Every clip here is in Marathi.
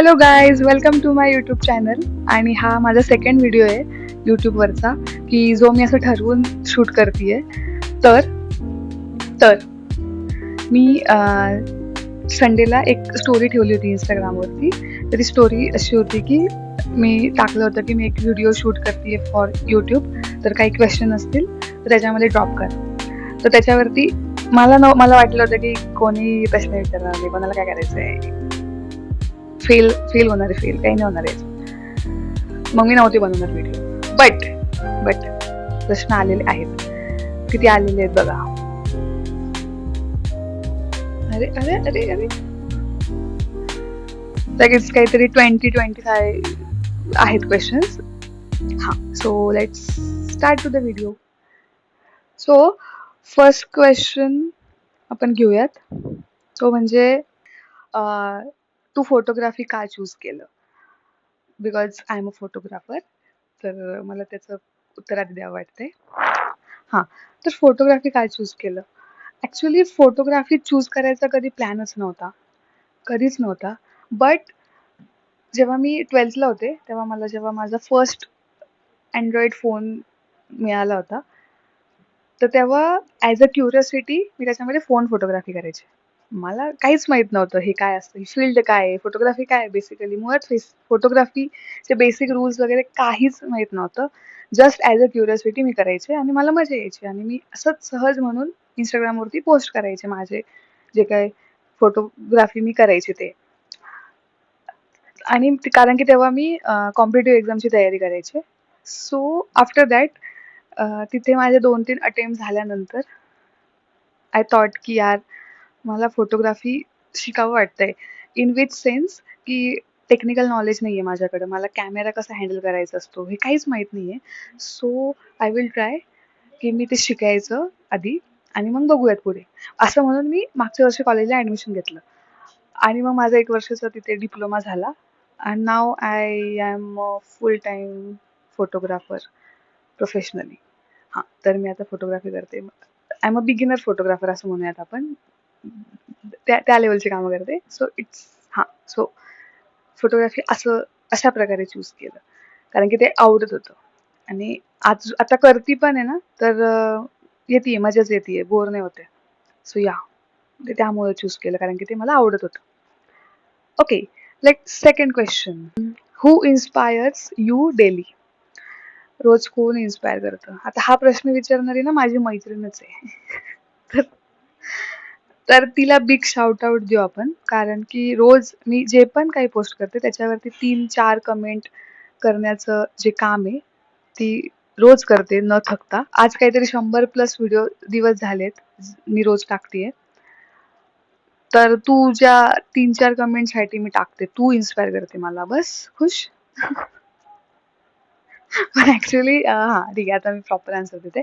Hello guys, welcome to my YouTube channel. आणि हा माझा सेकंड व्हिडिओ आहे यूट्यूबवरचा, की जो मी असं ठरवून शूट करते. तर तर मी संडेला एक स्टोरी ठेवली होती इंस्टाग्रामवरती. तर ती स्टोरी अशी होती की मी टाकलं होतं की मी एक व्हिडिओ शूट करते फॉर यूट्यूब. तर काही क्वेश्चन असतील तर त्याच्यामध्ये ड्रॉप कर. तर त्याच्यावरती मला वाटलं होतं की कोणी प्रश्न विचारणार नाही, कोणाला काय करायचं आहे, फेल होणार आहे, फेल काही नाही होणार आहे. मग मी नव्हते बनवणार व्हिडिओ. बट प्रश्न आलेले आहेत. किती आलेले आहेत बघा. अरे अरे अरे अरे लगेच काहीतरी 20-25 आहेत क्वेश्चन्स. हां, so let's start to the video. So first question आपण घेऊयात. तो म्हणजे तू फोटोग्राफी का चूज केलं? Because I am a photographer. तर मला त्याचं उत्तर आधी द्यावं वाटतंय. हां, तर फोटोग्राफी काय चूज केलं? ॲक्च्युली फोटोग्राफी चूज करायचा कधी प्लॅनच नव्हता. कधीच नव्हता. बट जेव्हा मी 12thला होते, जेव्हा माझा फर्स्ट अँड्रॉइड फोन मिळाला होता, तर तेव्हा ॲज अ क्युरिओसिटी मी त्याच्यामध्ये फोन फोटोग्राफी करायचे. मला काहीच माहीत नव्हतं हे काय असतं, ही फील्ड काय आहे, फोटोग्राफी काय आहे बेसिकली. मुळात फोटोग्राफीचे बेसिक रूल्स वगैरे काहीच माहीत नव्हतं. जस्ट ॲज अ क्युरिओसिटी मी करायचे आणि मला मजा यायची आणि मी असंच सहज म्हणून Instagramवरती पोस्ट करायचे माझे जे काही फोटोग्राफी मी करायचे ते. आणि कारण की तेव्हा मी कॉम्पिटिटिव्ह एक्झामची तयारी करायचे. सो आफ्टर दॅट तिथे माझे 2-3 अटेम्प्ट झाल्यानंतर आय थॉट की यार मला फोटोग्राफी शिकावं वाटतंय. इन विच सेन्स की टेक्निकल नॉलेज नाही आहे माझ्याकडं. मला कॅमेरा कसा हँडल करायचा असतो हे काहीच माहीत नाही आहे. सो आय विल ट्राय की मी ते शिकायचं आधी आणि मग बघूयात पुढे. असं म्हणून मी मागच्या वर्षी कॉलेजला ॲडमिशन घेतलं आणि मग माझा 1 वर्षाचा तिथे डिप्लोमा झाला. And now I am a full time photographer professionally. हां, तर मी आता फोटोग्राफी करते. I am a beginner photographer असं म्हणूयात आपण. त्या लेव्हलची कामं करते. सो सो फोटोग्राफी अशा प्रकारे चूज केलं. कारण की ते आवडत होतं आणि आता करती पण आहे ना, तर येतीये, मजाच येतीये, बोर नाही होत आहे. सो ते त्यामुळे चूज केलं कारण की ते मला आवडत होतं. Okay, second question. Who inspires you daily? रोज कोण इन्स्पायर करतं? आता हा प्रश्न विचारणारी ना माझी मैत्रीणच आहे. तर तर तिला बिग शाउट आउट देऊ आपण. कारण की रोज मी जे पण काही पोस्ट करते त्याच्यावरती 3-4 कमेंट करण्याचं जे काम आहे, ती रोज करते न थकता. आज काहीतरी 100+ व्हिडिओ दिवस झालेत मी रोज टाकतीये. तर तुझ्या 3-4 कमेंटसाठी मी टाकते. तू इन्स्पायर करते मला. बस खुश? पण ॲक्चुअली हां, ठीक आहे. आता मी प्रॉपर आन्सर देते.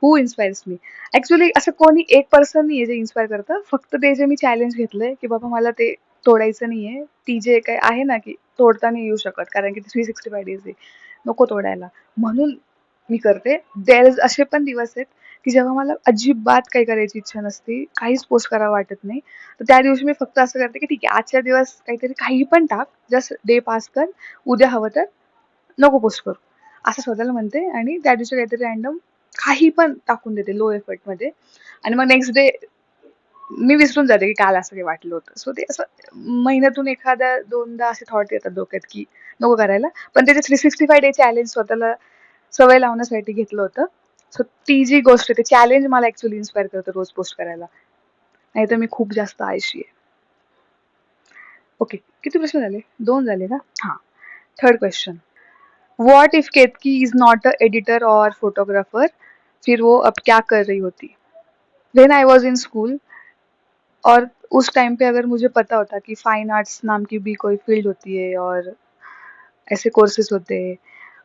हू इन्स्पायर्स मी? ॲक्चुअली असं कोणी एक पर्सन नाही आहे जे इन्स्पायर करतं. फक्त ते जे मी चॅलेंज घेतलंय, की बाबा मला ते तोडायचं नाहीये. ती जे काही आहे ना, की तोडता नाही येऊ शकत कारण की ते 365 डेज आहे. नको तोडायला. म्हणून मी करते. असे पण दिवस आहेत, की जेव्हा मला अजिबात काही करायची इच्छा नसते, काहीच पोस्ट करावं वाटत नाही. तर त्या दिवशी मी फक्त असं करते, की ठीक आहे आजच्या दिवस काहीतरी काही पण टाक. जस्ट डे पास कर. उद्या हवं तर नको पोस्ट करू. असं स्वतःला म्हणते आणि त्या दिवशी काहीतरी रँडम काही पण टाकून देते लो एफर्टमध्ये आणि मग नेक्स्ट डे मी विसरून जाते की काल असं काही वाटलं होतं. सो ते असं महिन्यातून एखादा 2दा असे थॉट येतात डोक्यात की नको करायला. पण त्याचे 365 डे चॅलेंज स्वतःला सवय लावण्यासाठी घेतलं होतं. सो ती जी गोष्ट आहे, ते चॅलेंज मला ॲक्चुअली इन्स्पायर करतं रोज पोस्ट करायला. नाहीतर मी खूप जास्त आळशी आहे. ओके, किती प्रश्न झाले? 2 झाले का? हां. Third question. What if Ketaki is not a editor और फोटोग्राफर? फिर वो अब क्या कर रही होती? When I was in school और उस टाइम पे अगर मुझे पता होता कि फाइन आर्ट्स नाम की भी कोई फील्ड होती है और ऐसे कोर्सेज होते हैं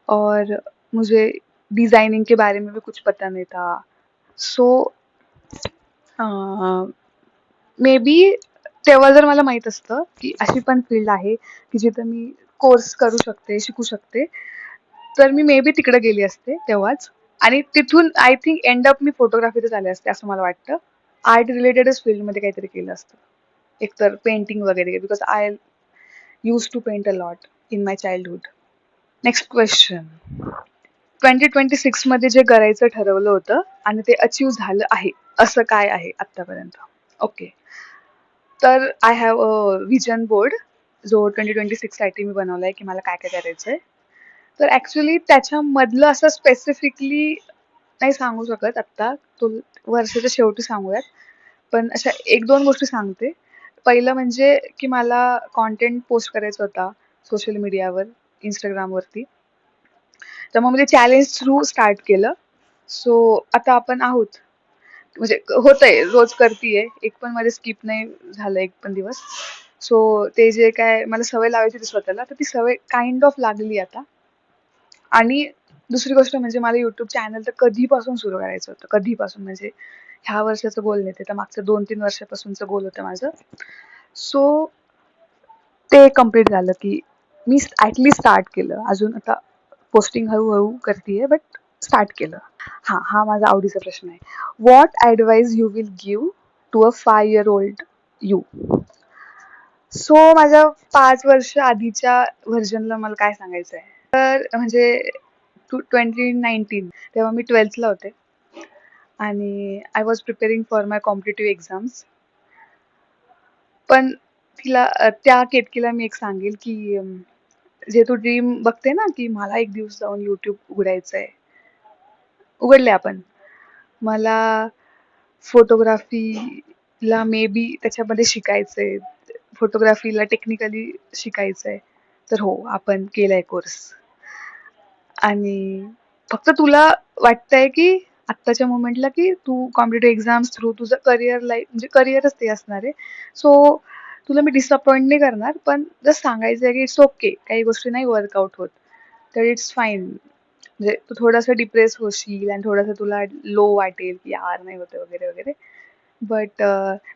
और मुझे डिज़ाइनिंग के बारे में भी कुछ पता नहीं था. सो मे बी तेव्हा जर मला माहीत असतं की अशी पण फील्ड आहे की जिथं मी कोर्स करू शकते, शिकू शकते, तर मी मे बी तिकडे गेली असते तेव्हाच आणि तिथून आय थिंक एंड अप मी फोटोग्राफीतच आले असते असं मला वाटतं. आर्ट रिलेटेडच फील्डमध्ये काहीतरी केलं असतं. एकतर पेंटिंग वगैरे because I used to paint a lot in my childhood. Next question. 2026 मध्ये जे करायचं ठरवलं होतं आणि ते अचीव झालं आहे असं काय आहे आतापर्यंत? ओके. तर I have a vision board जो 2026 साठी मी बनवलाय की मला काय काय करायचंय. तर ऍक्च्युली त्याच्यामधलं असं स्पेसिफिकली नाही सांगू शकत आत्ता. तो वर्षाच्या शेवटी सांगूयात. पण अशा 1-2 गोष्टी सांगते. पहिलं म्हणजे की मला कंटेंट पोस्ट करायचा होता सोशल मीडियावर, Instagramवरती. तर मग मी ते चॅलेंज थ्रू स्टार्ट केलं. सो आता आपण आहोत. म्हणजे होतंय, रोज करतीये. एक पण मध्ये स्किप नाही झालं एक पण दिवस. सो ते जे काय मला सवय लावायची होती स्वतःला, तर ती सवय काइंड ऑफ लागली आता. आणि दुसरी गोष्ट म्हणजे मला YouTube चॅनल तर कधीपासून सुरू करायचं होतं. कधीपासून म्हणजे ह्या वर्षाचं गोल नाही, ते तर मागचं 2-3 वर्षापासूनचं गोल होतं माझं. सो ते कंप्लीट झालं की मी स्टार्ट केलं. अजून आता पोस्टिंग हळूहळू करतीये, बट स्टार्ट केलं. हा माझा आवडीचा प्रश्न आहे. What advice you will give to a 5 year old you? So माझ्या 5 वर्ष आधीच्या व्हर्जनला मला काय सांगायचं आहे? तर म्हणजे 2019 तेव्हा मी 12th होते आणि I was preparing for my competitive exams. पण त्या केतकीला मी एक सांगेल की जे तू ड्रीम बघते ना की मला एक दिवस जाऊन YouTube उघडायचंय. उघडले आपण. मला फोटोग्राफीला मे बी त्याच्यामध्ये शिकायचंय. फोटोग्राफीला टेक्निकली शिकायचंय. तर हो, आपण केलाय कोर्स. आणि फक्त तुला वाटतंय की आत्ताच्या मोमेंटला की तू कॉम्पिटिटिव्ह एक्झाम्स थ्रू तुझं करिअर लाईफ म्हणजे करिअरच ते असणार आहे. सो तुला मी डिसअपॉइंट नाही करणार, पण जस्ट सांगायचं आहे की इट्स ओके. काही गोष्टी नाही वर्कआउट होत. तर इट्स फाईन. म्हणजे तू थोडंसं डिप्रेस होशील आणि थोडंसं तुला लो वाटेल की यार नाही होते वगैरे वगैरे. बट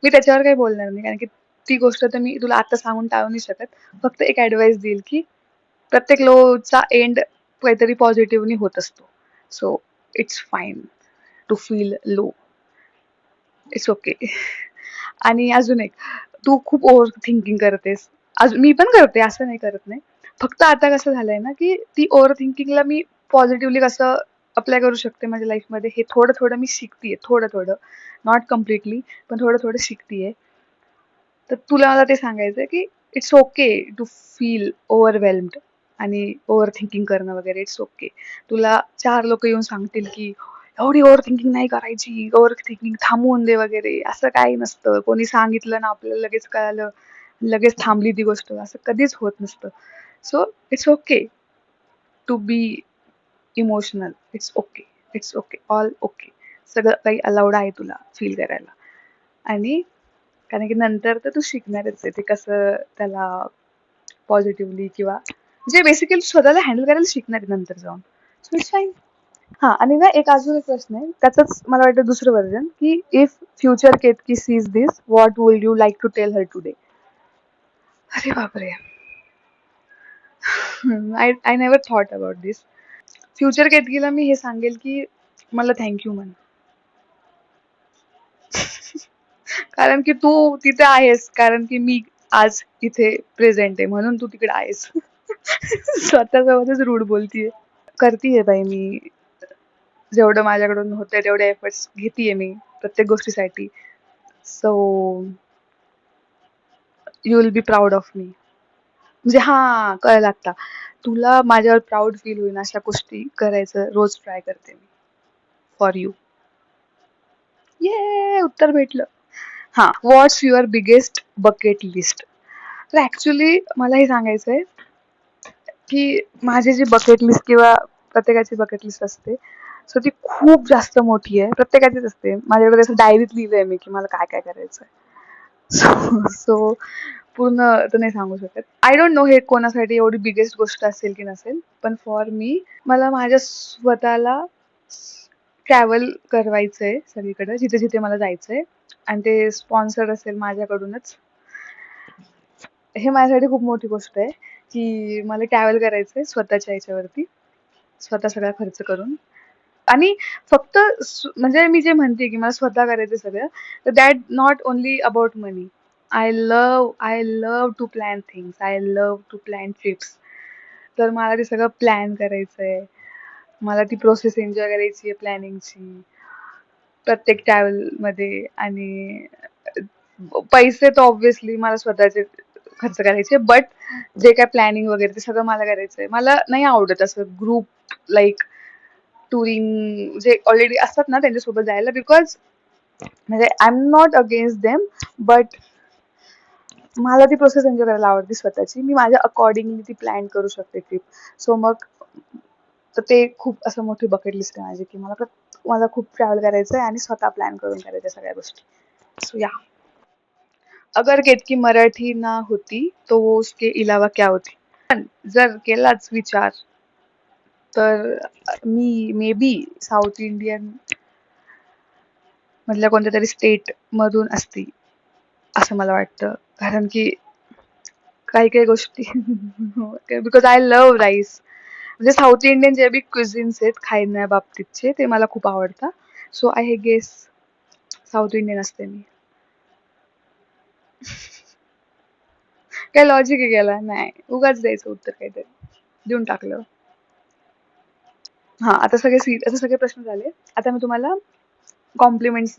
मी त्याच्यावर काही बोलणार नाही, कारण की ती गोष्ट तर मी तुला आता सांगून टाळू नाही शकत. फक्त एक ॲडवाइस देईल की प्रत्येक लोचा एंड काहीतरी पॉझिटिव्हनी होत असतो. So it's fine to feel low. It's okay. आणि अजून एक, तू खूप ओव्हर थिंकिंग करतेस. मी पण करते, असं नाही करत नाही. फक्त आता कसं झालंय ना की ती ओव्हर थिंकिंगला मी पॉझिटिव्हली कसं अप्लाय करू शकते माझ्या लाईफमध्ये हे थोडं थोडं मी शिकतीये. थोडं थोडं, नॉट कम्प्लिटली, पण थोडं थोडं शिकतीये. तर तुला मला ते सांगायचं आहे की इट्स ओके टू फील ओव्हरवेल्म्ड आणि ओव्हर थिंकिंग करणं वगैरे. It's okay. तुला 4 लोक येऊन सांगतील की एवढी ओव्हर थिंकिंग नाही करायची, ओव्हर थिंकिंग थांबवून दे वगैरे. असं काही नसतं. कोणी सांगितलं ना आपल्याला लगेच कळालं, लगेच थांबली ती गोष्ट, असं कधीच होत नसतं. So it's okay to be emotional. It's okay. It's okay. All okay. सगळं काही अलाउड आहे तुला फील करायला. आणि कारण की नंतर तर तू शिकणारच आहे ते कसं त्याला पॉझिटिव्हली किंवा जे बेसिकली स्वतःला हँडल करायला शिकणार आहे नंतर जाऊन. So it's fine. हां, आणि ना एक अजून एक प्रश्न आहे. त्याचंच मला वाटतं दुसरं व्हर्जन की if future Ketaki sees this, what would you like to tell her today? अरे बापरे! I never thought about this. Future केतकीला मी हे सांगेल की मला थँक म्हण. कारण की तू तिथे आहेस, कारण की मी आज इथे प्रेझेंट आहे म्हणून तू तिकडे आहेस. स्वतःसोबतच रूढ बोलतीये. करतीये बाई मी. जेवढं माझ्याकडून होतंय तेवढे एफर्ट्स घेतीये मी प्रत्येक गोष्टीसाठी. So you will be proud of me. म्हणजे कळलं आता. तुला माझ्यावर प्राऊड फील होईल अशा गोष्टी करायचं रोज ट्राय करते मी. For you. ये उत्तर भेटलं. व्हॉट्स युअर बिगेस्ट बकेट लिस्ट? तर ऍक्च्युली मला हे सांगायचंय की माझी जी बकेट लिस्ट किंवा प्रत्येकाची बकेट लिस्ट असते, सो ती खूप जास्त मोठी आहे. प्रत्येकाचीच असते. माझ्याकडे असं डायरीत लिहिलंय मी की मला काय काय करायचंय. सो पूर्ण तर नाही सांगू शकत. आय डोंट नो हे कोणासाठी एवढी बिगेस्ट गोष्ट असेल की नसेल, पण फॉर मी मला माझ्या स्वतःला ट्रॅव्हल करवायचंय सगळीकडे जिथे जिथे मला जायचंय, आणि ते स्पॉन्सर असेल माझ्याकडूनच. हे माझ्यासाठी खूप मोठी गोष्ट आहे की मला ट्रॅव्हल करायचंय स्वतःच्या ह्याच्यावरती, स्वतः सगळा खर्च करून. आणि फक्त म्हणजे मी जे म्हणते की मला स्वतः करायचं सगळं, तर that not only about money. I love to plan things. I love to plan trips. तर मला ते सगळं प्लॅन करायचंय. मला ती प्रोसेस एन्जॉय करायची आहे प्लॅनिंगची. प्रत्येक ट्रॅव्हलमध्ये. आणि पैसे तर ऑब्व्हियसली मला स्वतःचे खर्च करायचे. बट जे काय प्लॅनिंग वगैरे ते सगळं मला करायचंय. मला नाही आवडत असं ग्रुप लाइक टुरिंग जे ऑलरेडी असतात ना त्यांच्यासोबत जायला. बिकॉज म्हणजे I am not against them, but मला ती प्रोसेस एन्जॉय करायला आवडते स्वतःची. मी माझ्या अकॉर्डिंगली ती प्लॅन करू शकते ट्रिप. सो मग तर ते खूप असं मोठी बकेट लिस्ट आहे माझी, की मला खूप ट्रॅव्हल करायचं आहे आणि स्वतः प्लॅन करून करायच्या सगळ्या गोष्टी. सो या. अगर केतकी मराठी ना होती तो वो उसके अलावा क्या होती. पण जर केलाच विचार तर मी मे बी साऊथ इंडियन मधल्या कोणत्या तरी स्टेट मधून असती असं मला वाटतं. कारण की काही काही गोष्टी बिकॉज आय लव्ह राईस. म्हणजे साऊथ इंडियन जे बी क्विझिन्स आहेत खाण्याच्या बाबतीतचे ते मला खूप आवडतात. So I guess south Indian असते मी. काय लॉजिक आहे गेला नाही, उगाच द्यायचं उत्तर काहीतरी देऊन टाकलं. हा, आता सगळे प्रश्न झाले. आता मी तुम्हाला कॉम्प्लिमेंट्स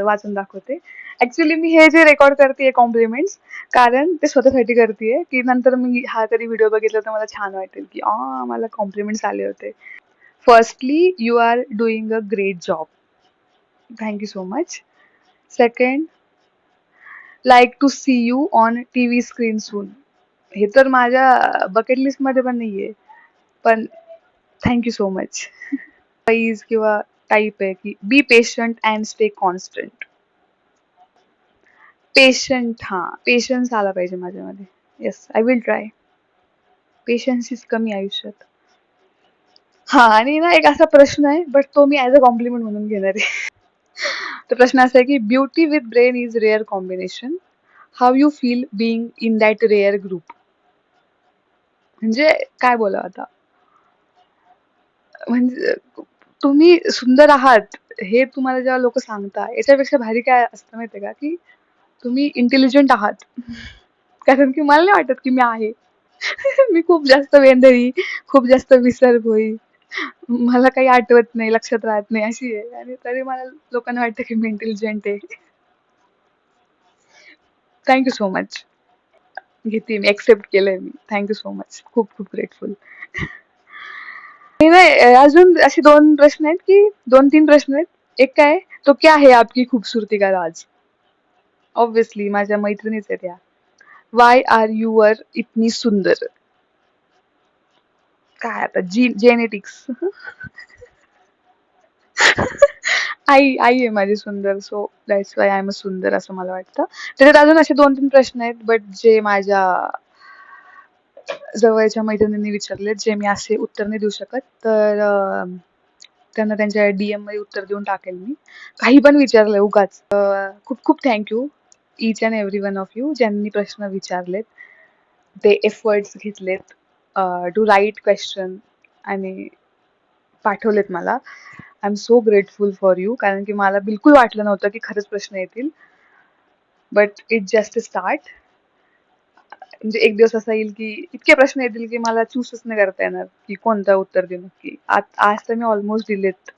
वाचून दाखवते. ऍक्च्युली मी हे जे रेकॉर्ड करते कॉम्प्लिमेंट्स, कारण ते स्वतःसाठी करतेय की नंतर मी हा कधी व्हिडिओ बघितला तर मला छान वाटेल की मला कॉम्प्लिमेंट्स आले होते. Firstly, you are doing a great job. Thank you so much. Second, like to see you on TV screen soon. हे तर माझ्या बकेट लिस्ट मध्ये पण नाहीये, पण थँक यू सो मच. वाईज किंवा टाईप आहे की be patient and stay constant. Patient, हा, पेशन्स आला पाहिजे माझ्यामध्ये. Yes, I will try. Patience is कमी आयुष्यात. हा, आणि ना एक असा प्रश्न आहे, बट तो मी ऍज अ कॉम्प्लिमेंट म्हणून घेणार आहे. तो प्रश्न असा आहे की beauty with brain is rare combination. How you feel being in that rare group. म्हणजे काय बोला आता. म्हणजे तुम्ही सुंदर आहात हे तुम्हाला जेव्हा लोक सांगतात, याच्यापेक्षा भारी काय असतं माहितीये का, की तुम्ही इंटेलिजंट आहात. कारण की मला नाही वाटत की मी आहे. मी खूप जास्त वेंधळी, खूप जास्त विसरभोळी, मला काही आठवत नाही, लक्षात राहत नाही अशी आहे. आणि तरी मला लोकांना वाटतं की मी इंटेलिजंट आहे. Thank you so much. घेते मी, एक्सेप्ट केलंय मी. Thank you so much. खूप खूप ग्रेटफुल. नाही, अजून असे 2 प्रश्न आहेत की 2-3 प्रश्न आहेत. एक काय, तो क्या है आपकी खूबसूरती का राज? ऑब्व्हियसली माझ्या मैत्रिणीच आहेत या. व्हाय आर युअर इतनी सुंदर? काय आता जेनेटिक्स. आई आहे माझी सुंदर, so that's why I am अ सुंदर असं मला वाटतं. त्याच्यात अजून असे 2-3 प्रश्न आहेत, बट जे माझ्या जवळच्या मैत्रिणींनी विचारले, जे मी असे उत्तर नाही देऊ शकत. तर त्यांना त्यांच्या DM मध्ये उत्तर देऊन टाकेल मी. काही पण विचारलंय उगाच. खूप खूप thank you each and every one of you ज्यांनी प्रश्न विचारलेत, ते एफर्ट्स घेतलेत टू राईट क्वेश्चन आणि पाठवलेत मला. I am so grateful for you. कारण की मला बिलकुल वाटलं नव्हतं की खरंच प्रश्न येतील. But it just start. म्हणजे एक दिवस असा येईल की इतके प्रश्न येतील की मला चूजच नाही करता येणार की कोणतं उत्तर देऊ नक्की. आज तर मी ऑलमोस्ट दिलेत.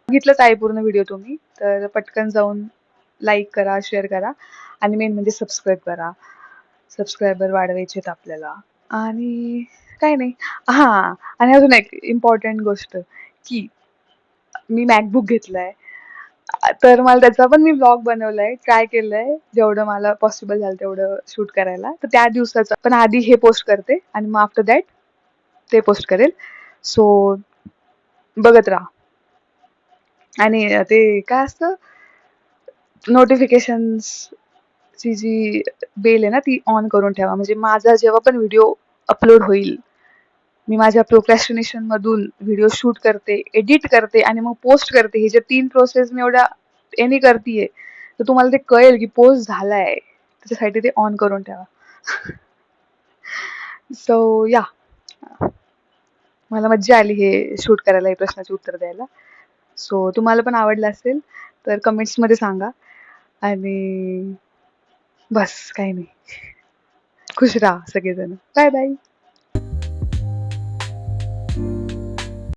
बघितलंच आहे पूर्ण व्हिडिओ तुम्ही, तर पटकन जाऊन लाईक करा, शेअर करा आणि मेन म्हणजे सबस्क्राईब करा. सबस्क्रायबर वाढवायचे आहेत आपल्याला. आणि काय नाही. हा, आणि अजून एक इम्पॉर्टंट गोष्ट की मी मॅकबुक घेतलाय. तर मला त्याचा पण मी ब्लॉग बनवलाय, ट्राय केलंय जेवढं मला पॉसिबल झालं तेवढं शूट करायला. तर त्या दिवसाचं पण आधी हे पोस्ट करते आणि मग आफ्टर दॅट ते पोस्ट करेल. सो बघत राहा. आणि ते काय असतं, नोटिफिकेशन्स ची जी बेल आहे ना ती ऑन करून ठेवा. म्हणजे माझा जेव्हा पण व्हिडिओ अपलोड होईल, मी माझ्या प्रोक्रॅस्टिनेशन मधून व्हिडिओ शूट करते, एडिट करते आणि मग पोस्ट करते. हे जे 3 प्रोसेस मी एवढ्या याने करतीये, तर तुम्हाला ते कळेल की पोस्ट झालाय. त्याच्यासाठी ते ऑन करून ठेवा. सो या, मला मज्जा आली हे शूट करायला, हे प्रश्नाचे उत्तर द्यायला. सो तुम्हाला पण आवडलं असेल तर कमेंट्स मध्ये सांगा. आणि बस काही नाही. खुश राहा सगळेजण. Bye bye.